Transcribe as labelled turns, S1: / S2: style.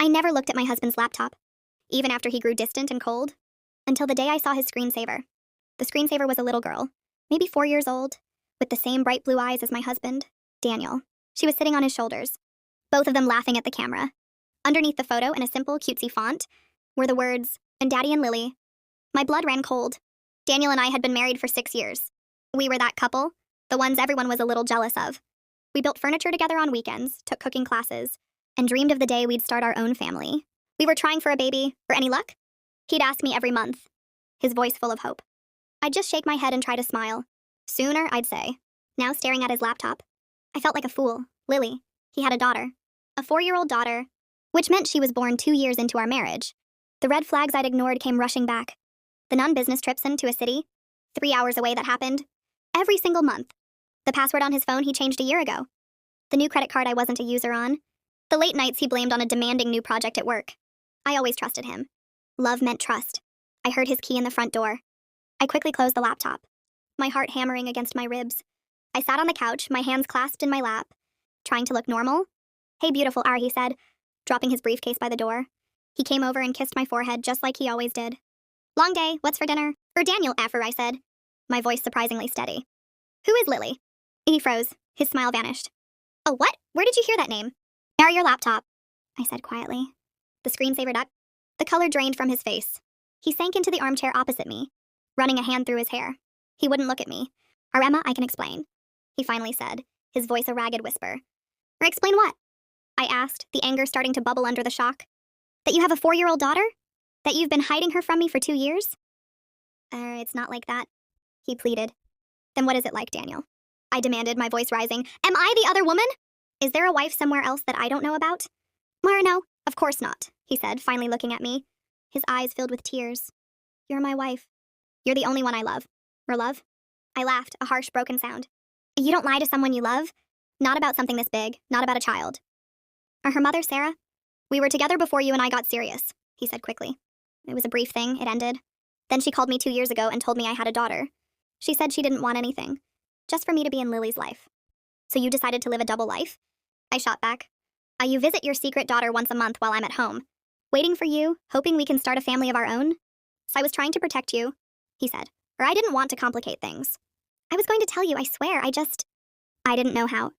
S1: I never looked at my husband's laptop, even after he grew distant and cold, until the day I saw his screensaver. The screensaver was a little girl, maybe 4 years old, with the same bright blue eyes as my husband, Daniel. She was sitting on his shoulders, both of them laughing at the camera. Underneath the photo, in a simple, cutesy font, were the words, "And Daddy and Lily." My blood ran cold. Daniel and I had been married for 6 years. We were that couple, the ones everyone was a little jealous of. We built furniture together on weekends, took cooking classes, and dreamed of the day we'd start our own family. We were trying for a baby, or any luck? He'd ask me every month, his voice full of hope. I'd just shake my head and try to smile. Sooner, I'd say. Now staring at his laptop. I felt like a fool. Lily. He had a daughter. A 4-year-old daughter, which meant she was born 2 years into our marriage. The red flags I'd ignored came rushing back. The non-business trips into a city, 3 hours away that happened, every single month. The password on his phone he changed a year ago. The new credit card I wasn't a user on. The late nights he blamed on a demanding new project at work. I always trusted him. Love meant trust. I heard his key in the front door. I quickly closed the laptop, my heart hammering against my ribs. I sat on the couch, my hands clasped in my lap, trying to look normal. "Hey, beautiful R," he said, dropping his briefcase by the door. He came over and kissed my forehead just like he always did. "Long day, what's for dinner?" "Or Daniel Affer," I said, my voice surprisingly steady. "Who is Lily?" He froze. His smile vanished. "Oh, what? Where did you hear that name?" "Or your laptop," I said quietly. The screensaver ducked. The color drained from his face. He sank into the armchair opposite me, running a hand through his hair. He wouldn't look at me. "Or Emma, I can explain," he finally said, his voice a ragged whisper. "Or explain what?" I asked, the anger starting to bubble under the shock. "That you have a 4-year-old daughter? That you've been hiding her from me for 2 years?" It's not like that," he pleaded. "Then what is it like, Daniel?" I demanded, my voice rising. "Am I the other woman? Is there a wife somewhere else that I don't know about?" "No, of course not," he said, finally looking at me, his eyes filled with tears. "You're my wife. You're the only one I love." "Or love?" I laughed, a harsh, broken sound. "You don't lie to someone you love? Not about something this big, not about a child." "Or her mother, Sarah?" "We were together before you and I got serious," he said quickly. "It was a brief thing, it ended. Then she called me 2 years ago and told me I had a daughter. She said she didn't want anything, just for me to be in Lily's life." "So you decided to live a double life?" I shot back. "You visit your secret daughter once a month while I'm at home, waiting for you, hoping we can start a family of our own?" "So I was trying to protect you," he said, "or I didn't want to complicate things. I was going to tell you, I swear, I didn't know how.